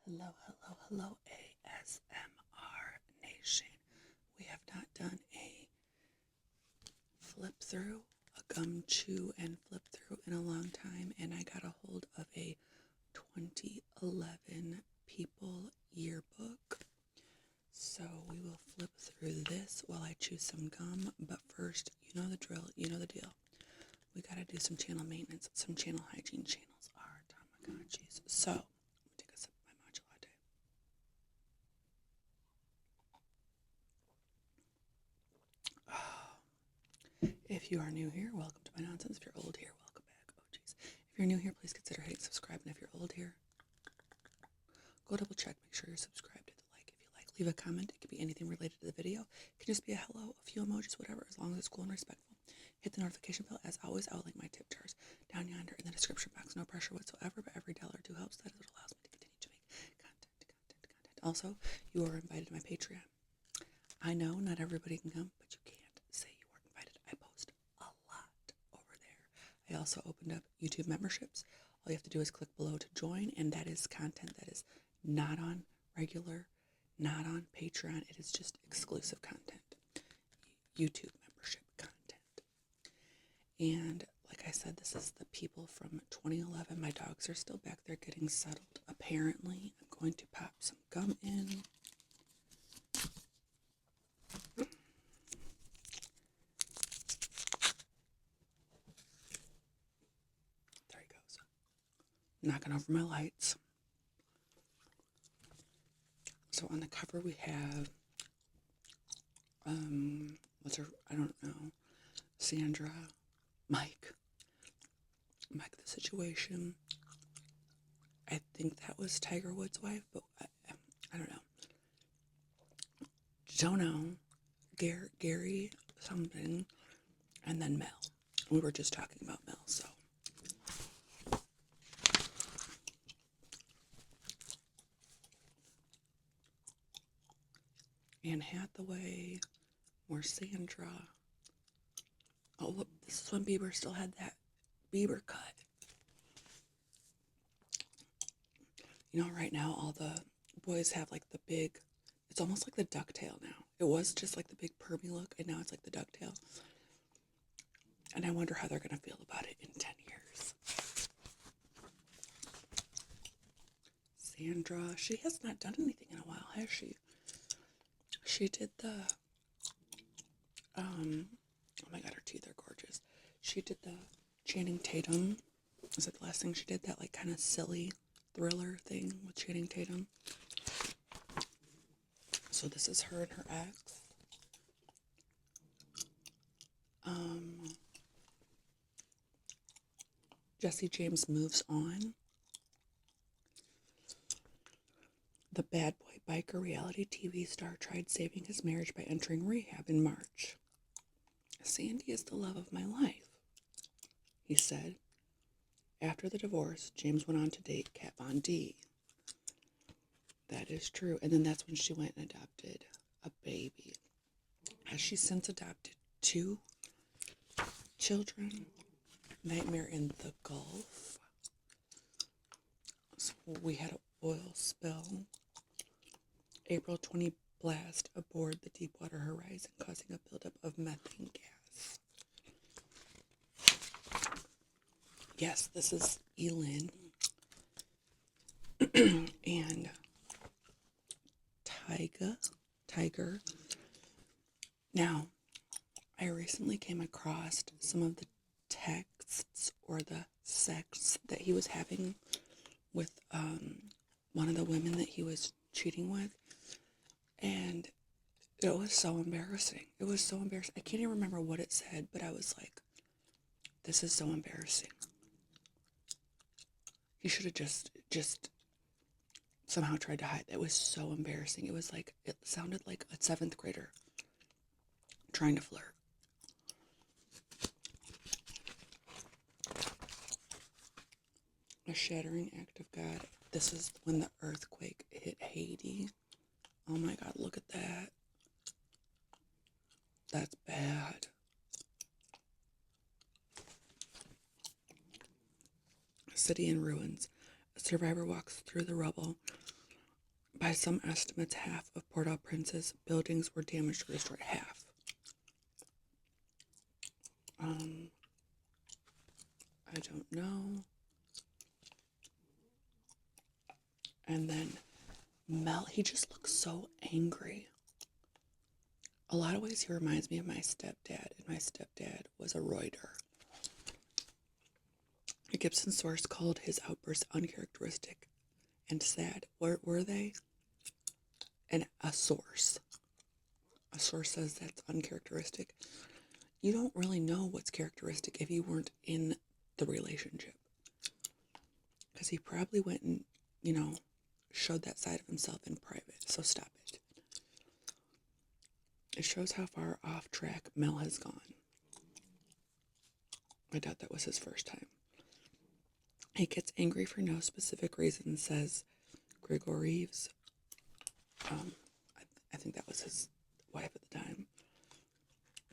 Hello, hello, hello, ASMR Nation. We have not done a flip through, a gum chew and flip through in a long time, and I got a hold of a 2011 People Yearbook. So we will flip through this while I chew some gum, but first, you know the drill, you know the deal. We gotta do some channel maintenance, some channel hygiene. Channels are Tamagotchis. So, I'm gonna take a sip of my matcha latte. If you are new here, welcome to my nonsense. If you're old here, welcome back. Oh, jeez. If you're new here, please consider hitting subscribe. And if you're old here, go double check. Make sure you're subscribed. Hit the like if you like. Leave a comment. It could be anything related to the video. It can just be a hello, a few emojis, whatever, as long as it's cool and respectful. Hit the notification bell. As always, I will link my tip jars down yonder in the description box. No pressure whatsoever, but every dollar or two helps. That is what allows me to continue to make content. Also, you are invited to my Patreon. I know not everybody can come, but you can't say you weren't invited. I post a lot over there. I also opened up YouTube memberships. All you have to do is click below to join, and that is content that is not on regular, not on Patreon. It is just exclusive content, YouTube membership content. And like I said, this is the people from 2011. My dogs are still back there getting settled. Apparently, I'm going to pop some gum in. There he goes. Knocking over my lights. So on the cover we have, what's her, I don't know, Sandra, Mike the Situation. I think that was Tiger Woods' wife, but I don't know. Don't know. Gary something, and then Mel. We were just talking about Mel, so. Anne Hathaway, or Sandra. Oh, look, this is when Bieber still had that Bieber cut. You know, right now all the boys have like the big, it's almost like the ducktail now. It was just like the big permy look, and now it's like the ducktail. And I wonder how they're going to feel about it in 10 years. Sandra, she has not done anything in a while, has she? She did the, oh my god, her teeth are gorgeous. She did the Channing Tatum. Was it the last thing she did? That like kind of silly thriller thing with Channing Tatum. So this is her and her ex. Jesse James moves on. The bad boy biker reality TV star tried saving his marriage by entering rehab in March. Sandy is the love of my life, he said. After the divorce, James went on to date Kat Von D. That is true. And then that's when she went and adopted a baby. Has she since adopted 2 children? Nightmare in the Gulf. So we had an oil spill. April 20 blast aboard the Deepwater Horizon, causing a buildup of methane gas. Yes, this is Elin and Tiger. Now, I recently came across some of the texts or the sex that he was having with one of the women that he was cheating with, and it was so embarrassing. It was so embarrassing. I can't even remember what it said, but I was like, this is so embarrassing. He should have just somehow tried to hide. It was so embarrassing. It was like, it sounded like a 7th grader trying to flirt. A shattering act of God. This is when the earthquake hit Haiti. Oh my God, look at that. That's bad. City in ruins. A survivor walks through the rubble By some estimates, half of Port-au-Prince's buildings were damaged or destroyed. Half. I don't know. And then Mel, he just looks so angry. A lot of ways he reminds me of my stepdad, and my stepdad was a Reuter. A Gibson source called his outbursts uncharacteristic and sad. Were they? And a source says that's uncharacteristic. You don't really know what's characteristic if you weren't in the relationship. Because he probably went and, showed that side of himself in private. So stop it. It shows how far off track Mel has gone. I doubt that was his first time. He gets angry for no specific reason, says Gregor Reeves. I think that was his wife at the time.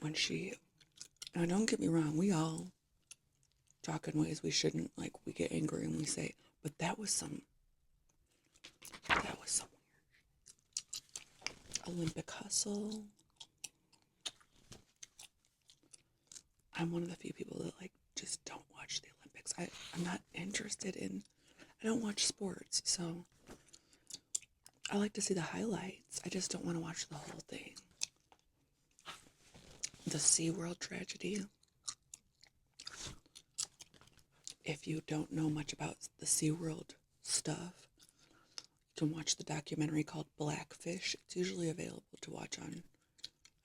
When she, now don't get me wrong, we all talk in ways we shouldn't. Like, we get angry and we say, but that was some weird. Olympic hustle. I'm one of the few people that just don't watch the Olympics. I'm not interested in, I don't watch sports, so I like to see the highlights. I just don't want to watch the whole thing. The SeaWorld tragedy. If you don't know much about the SeaWorld stuff, you can watch the documentary called Blackfish. It's usually available to watch on,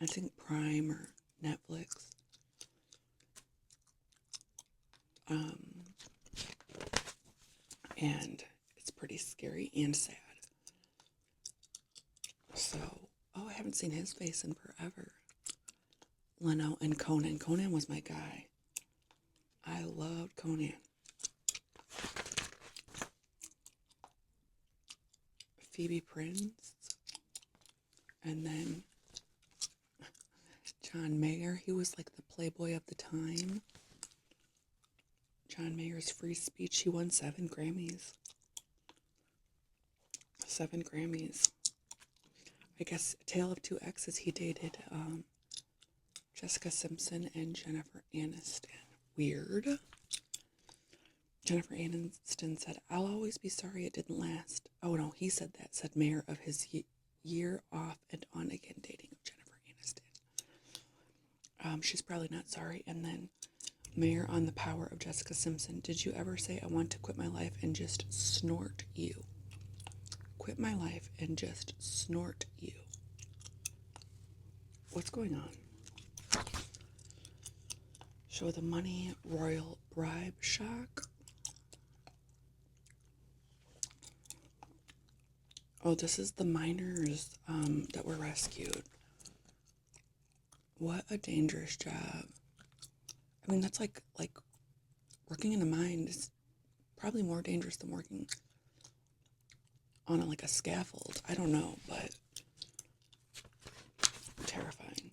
I think, Prime or Netflix. And it's pretty scary and sad. So, I haven't seen his face in forever. Leno and Conan. Conan was my guy. I loved Conan. Phoebe Prince. And then John Mayer. He was like the playboy of the time. John Mayer's free speech. He won 7 Grammys. 7 Grammys. I guess Tale of Two Exes. He dated Jessica Simpson and Jennifer Aniston. Weird. Jennifer Aniston said, "I'll always be sorry it didn't last." Oh no, he said that. Said Mayer of his year off and on again dating of Jennifer Aniston. She's probably not sorry. And then Mayer on the power of Jessica Simpson. "Did you ever say I want to quit my life and just snort you? Quit my life and just snort you." What's going on? Show the money, royal bribe shock. Oh, this is the miners that were rescued. What a dangerous job. I mean, that's like working in a mine is probably more dangerous than working on a scaffold. I don't know, but terrifying.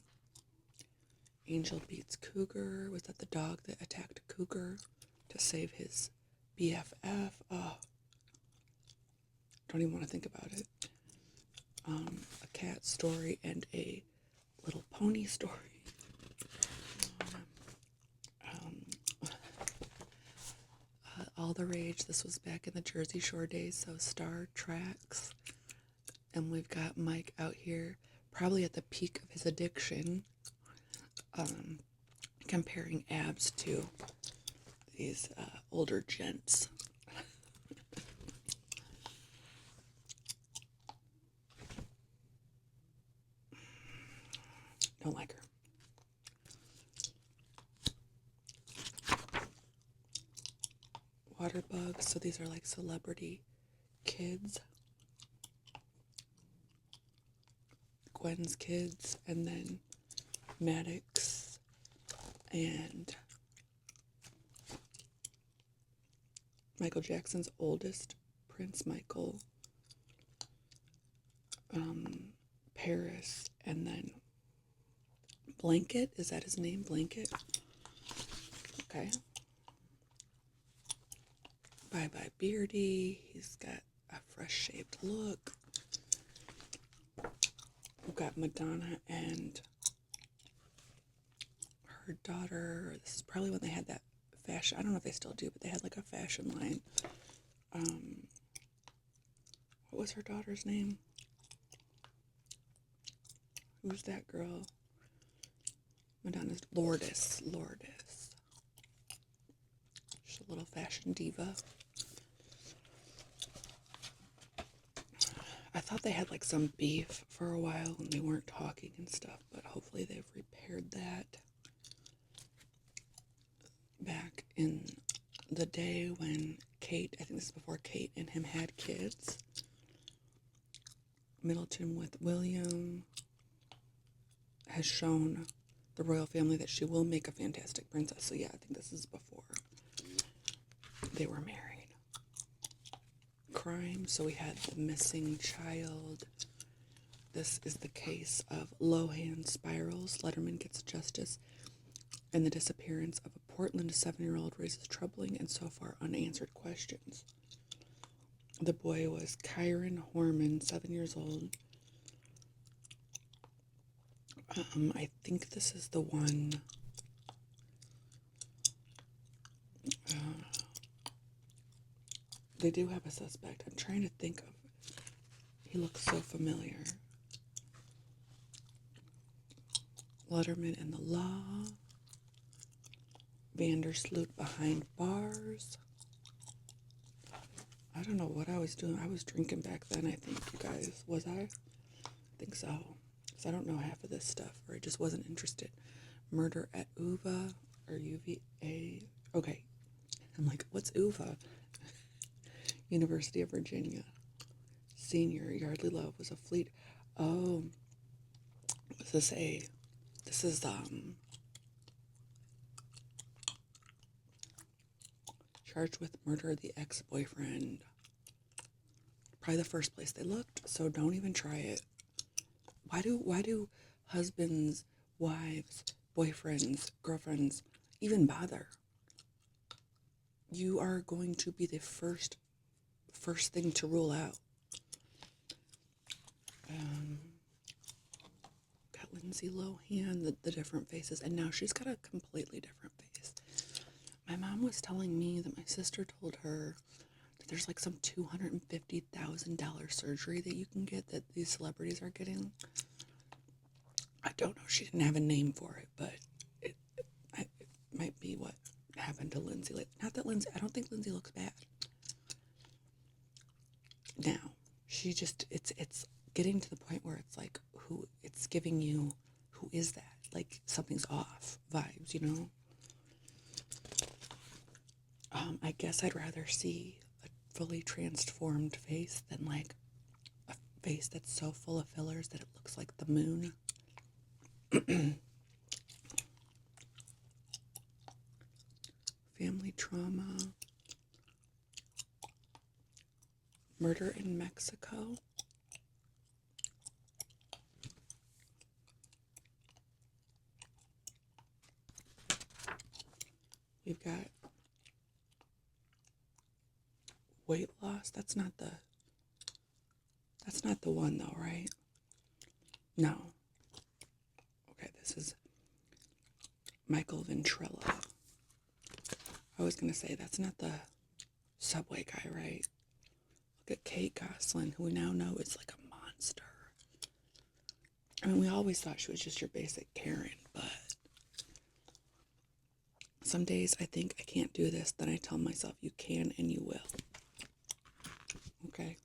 Angel beats Cougar. Was that the dog that attacked Cougar to save his BFF? Oh, don't even want to think about it. A cat story and a little pony story. All the rage. This was back in the Jersey Shore days, so Star Treks. And we've got Mike out here, probably at the peak of his addiction, comparing abs to these older gents. Don't like her. Water bugs. So these are like celebrity kids. Gwen's kids, and then Maddox and Michael Jackson's oldest, Prince Michael, Paris, and then Blanket. Is that his name? Blanket? Okay. Bye Bye Beardy. He's got a fresh shaved look. We've got Madonna and her daughter. This is probably when they had that fashion. I don't know if they still do, but they had like a fashion line. What was her daughter's name? Who's that girl? Madonna's Lourdes. She's a little fashion diva. I thought they had like some beef for a while and they weren't talking and stuff, but hopefully they've repaired that. Back in the day when Kate, I think this is before Kate and him had kids, Middleton with William has shown the royal family that she will make a fantastic princess. So yeah, I think this is before they were married. Crime, so we had the missing child. This is the case of Lohan spirals. Letterman gets justice, and the disappearance of a Portland 7-year-old raises troubling and so far unanswered questions. The boy was Kyron Horman, 7 years old. I think this is the one. They do have a suspect. I'm trying to think of. He looks so familiar. Letterman and the Law. Vandersloot behind bars. I don't know what I was doing. I was drinking back then, I think, you guys. Was I? I think so. Because I don't know half of this stuff, or I just wasn't interested. Murder at UVA, or UVA. Okay. I'm like, what's UVA? University of Virginia. Senior, Yardley Love was a fleet. Oh. Was this a... This is, charged with murder of the ex-boyfriend. Probably the first place they looked, so don't even try it. Why do husbands, wives, boyfriends, girlfriends even bother? You are going to be the first thing to rule out. Got Lindsay Lohan, the different faces, and now she's got a completely different face. My mom was telling me that my sister told her that there's like some $250,000 surgery that you can get that these celebrities are getting. I don't know. She didn't have a name for it, but it might be what happened to Lindsay. Not that Lindsay, I don't think Lindsay looks bad. Now, she just, it's getting to the point where it's like, it's giving you, who is that? Like, something's off vibes, you know? I guess I'd rather see a fully transformed face than like a face that's so full of fillers that it looks like the moon. Family trauma. Murder in Mexico. We've got weight loss. That's not the one though, right? No. Okay, this is Michael Ventrella. I was gonna say that's not the Subway guy, right? Look at Kate Gosselin, who we now know is like a monster. I mean, we always thought she was just your basic Karen, but some days I think I can't do this, then I tell myself you can and you will. Okay.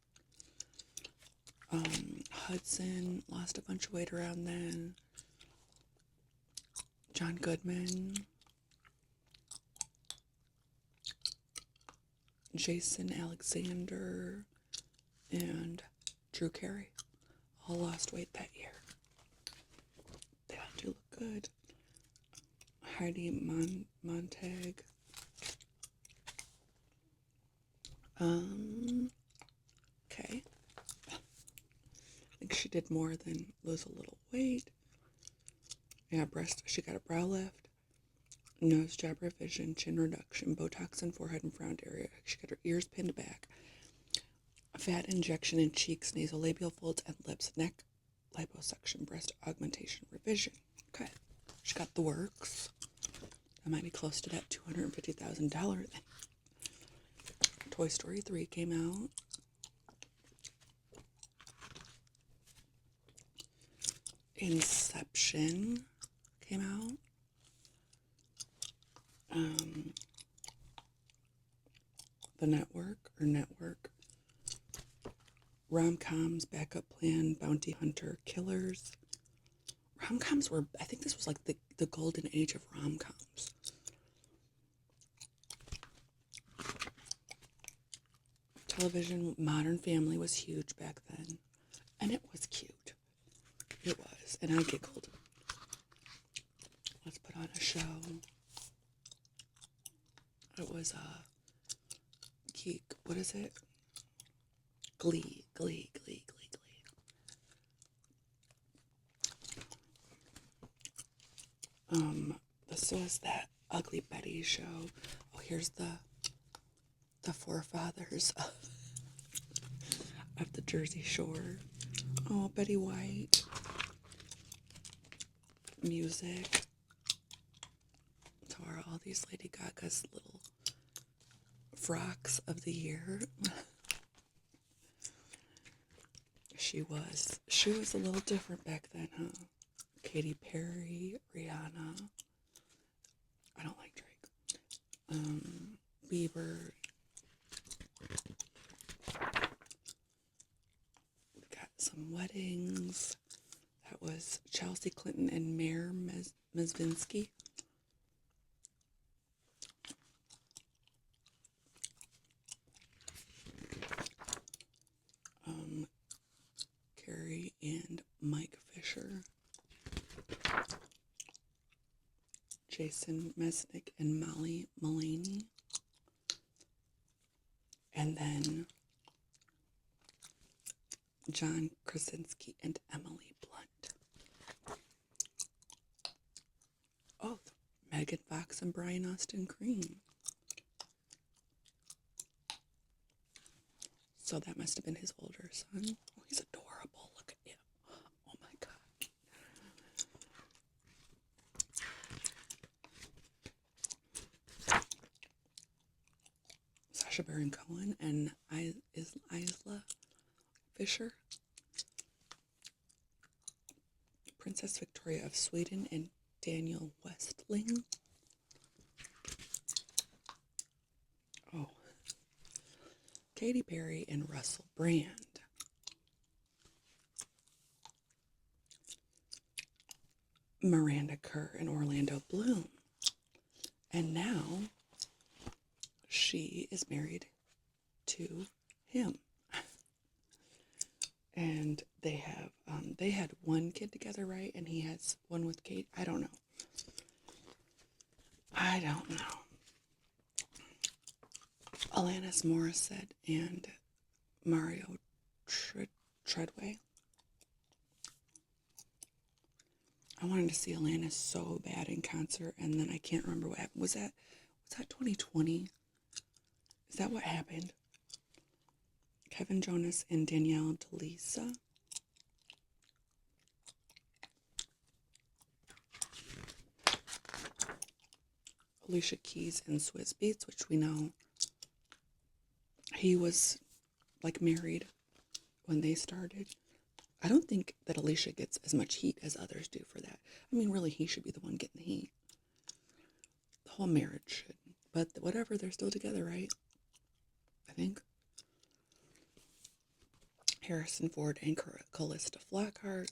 Hudson lost a bunch of weight around then. John Goodman. Jason Alexander and Drew Carey all lost weight that year. They all do look good. Heidi Montag. Okay. I think she did more than lose a little weight. Yeah, she got a brow lift, nose job revision, chin reduction, Botox in forehead and frown area. She got her ears pinned back, a fat injection in cheeks, nasolabial folds, and lips, neck liposuction, breast augmentation, revision. Okay, she got the works. That might be close to that $250,000 thing. Toy Story 3 came out. Inception came out. The Network. Rom-coms, Backup Plan, Bounty Hunter, Killers. Rom-coms were, I think this was like the golden age of rom-coms. Television, Modern Family was huge back then. And it was cute. It was. And I giggled. Let's put on a show. It was, Geek. What is it? Glee. This was that Ugly Betty show. Oh, here's the forefathers of the Jersey Shore. Oh, Betty White. Music. So are all these Lady Gaga's little frocks of the year. She was a little different back then, huh? Katy Perry, Rihanna. I don't like Drake. Bieber. We've got some weddings. That was Chelsea Clinton and Mayor Mezvinsky. Carrie and Mike Fisher. Jason Mesnick and Molly Mullaney. And then John Krasinski and Emily Blunt. Oh, Megan Fox and Brian Austin Green. So that must have been his older son. Oh, he's adorable. Look at him. Oh my God. Sacha Baron Cohen and Isla Fisher. Princess Victoria of Sweden and Daniel Westling. Oh. Katy Perry and Russell Brand. Miranda Kerr and Orlando Bloom. And now she is married to him. And they had one kid together, right? And he has one with Kate. I don't know. Alanis Morissette and Mario Treadway. I wanted to see Alanis so bad in concert, and then I can't remember what happened. Was that 2020? Is that what happened? Kevin Jonas and Danielle DeLisa. Alicia Keys and Swizz Beatz, which we know he was like married when they started. I don't think that Alicia gets as much heat as others do for that. I mean, really, he should be the one getting the heat. The whole marriage should. But whatever, they're still together, right? I think. Harrison Ford and Callista Flockhart.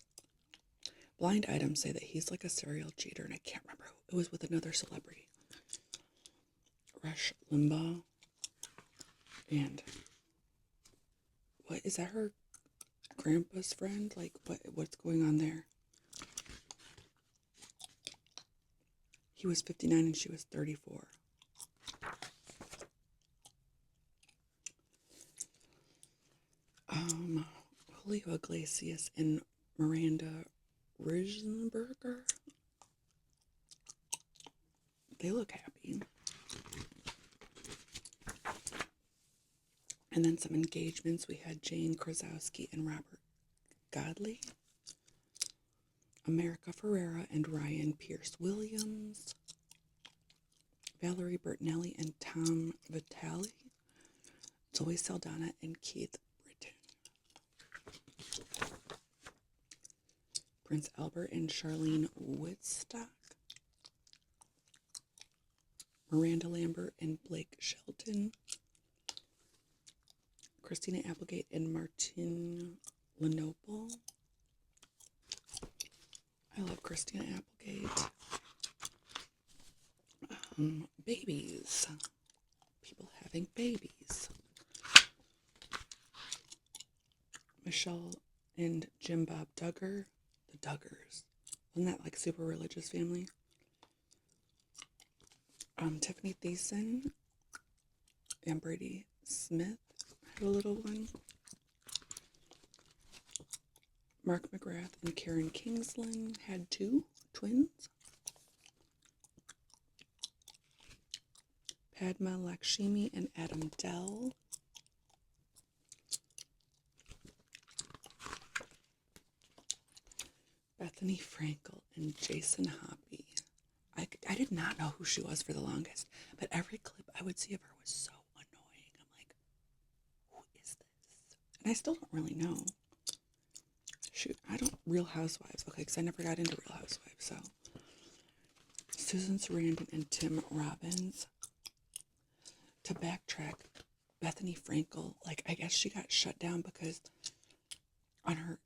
Blind items say that he's like a serial cheater, and I can't remember who. It was with another celebrity. Rush Limbaugh. And what is that, her grandpa's friend? Like, what's going on there? He was 59 and she was 34. Julio Iglesias and Miranda Risenberger. They look happy. And then some engagements. We had Jane Krasowski and Robert Godley. America Ferrera and Ryan Pierce Williams, Valerie Bertinelli and Tom Vitale, Zoe Saldana and Keith Britton, Prince Albert and Charlene Woodstock, Miranda Lambert and Blake Shelton, Christina Applegate and Martin Lenoble. I love Christina Applegate. Babies. People having babies. Michelle and Jim Bob Duggar. The Duggars. Wasn't that like super religious family? Tiffany Thiessen and Brady Smith had a little one. Mark McGrath and Karen Kingsland had two twins. Padma Lakshmi and Adam Dell. Bethany Frankel and Jason Hoppy. I did not know who she was for the longest, but every clip I would see of her was so annoying. I'm like, who is this? And I still don't really know. Shoot, I don't, Real Housewives. Okay, because I never got into Real Housewives, so. Susan Sarandon and Tim Robbins. To backtrack, Bethany Frankel, like, I guess she got shut down because on her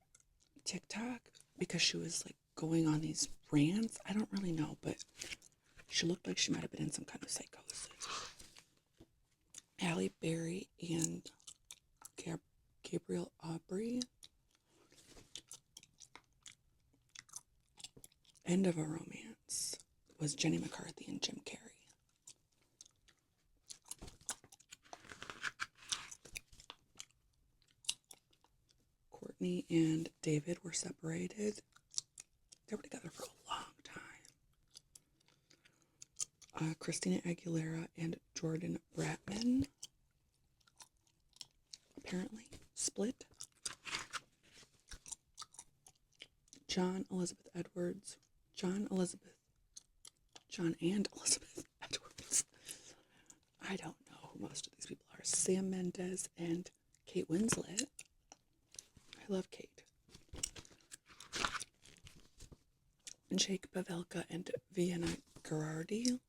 TikTok, because she was, like, going on these rants. I don't really know, but she looked like she might have been in some kind of psychosis. Halle Berry and Gabriel Aubrey. End of a Romance was Jenny McCarthy and Jim Carrey. Courtney and David were separated. They were together for a long time. Christina Aguilera and Jordan Bratman apparently split. John and Elizabeth Edwards. I don't know who most of these people are. Sam Mendes and Kate Winslet. I love Kate. Jake Pavelka and Vienna Girardi.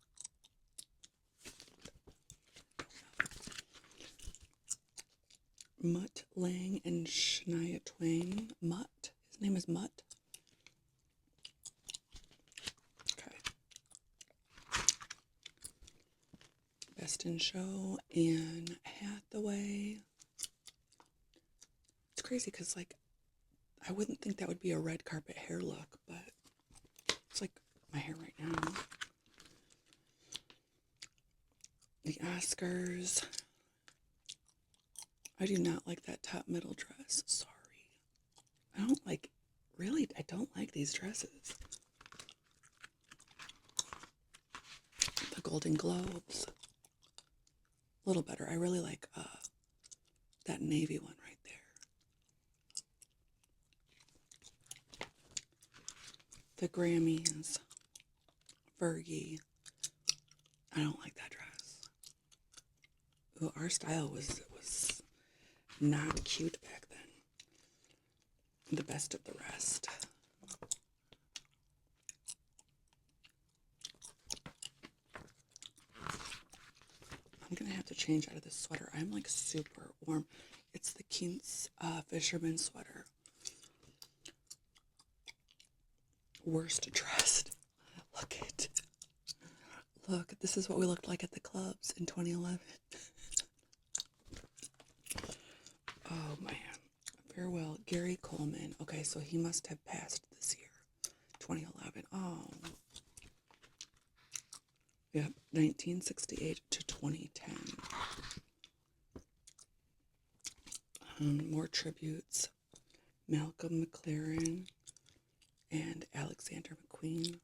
Mutt Lang and Shania Twain. Mutt? His name is Mutt? Okay. Best in Show, Anne Hathaway. It's crazy because, like, I wouldn't think that would be a red carpet hair look, but it's like my hair right now. The Oscars. I do not like that top middle dress. Sorry. I don't like these dresses. The Golden Globes. A little better. I really like that navy one right there. The Grammys. Fergie. I don't like that dress. Ooh, our style was not cute back then. The Best of the Rest. I'm gonna have to change out of this sweater. I'm like super warm. It's the Keen's fisherman sweater. Worst dressed. Look, this is what we looked like at the clubs in 2011. Oh man. Farewell, Gary Coleman. Okay, so he must have passed this year, 2011. Oh. Yep, 1968 to 2010. More tributes. Malcolm McLaren and Alexander McQueen.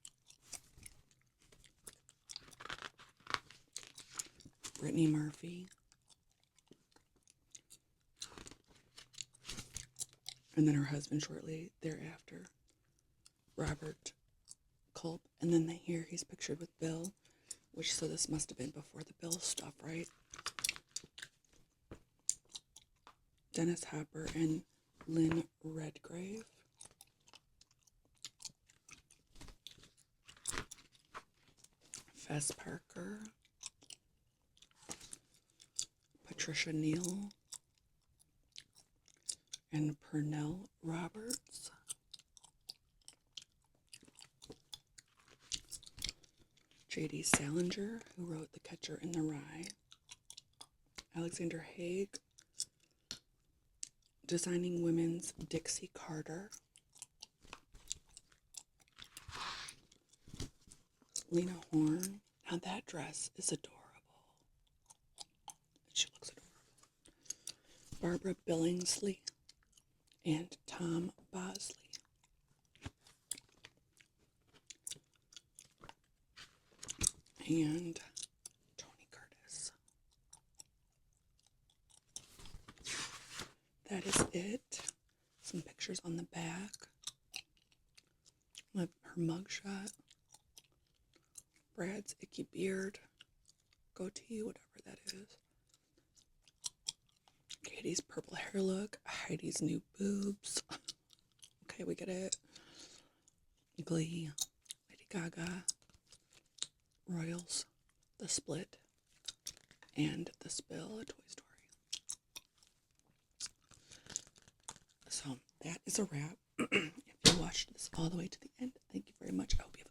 Brittany Murphy. And then her husband shortly thereafter, Robert Culp. And then here he's pictured with Bill, which, so this must have been before the Bill stuff, right? Dennis Hopper and Lynn Redgrave. Fess Parker. Patricia Neal. And Pernell Roberts. J.D. Salinger, who wrote The Catcher in the Rye. Alexander Haig, designing women's Dixie Carter. Lena Horne. Now that dress is adorable. She looks adorable. Barbara Billingsley and Tom Bosley. And Tony Curtis. That is it. Some pictures on the back. Her mugshot. Brad's icky beard. Goatee, whatever that is. Katie's purple hair look. Heidi's new boobs. Okay, we get it. Glee. Lady Gaga. Royals. The Split. And The Spill, a Toy Story. So that is a wrap. If you watched this all the way to the end, thank you very much. I hope you have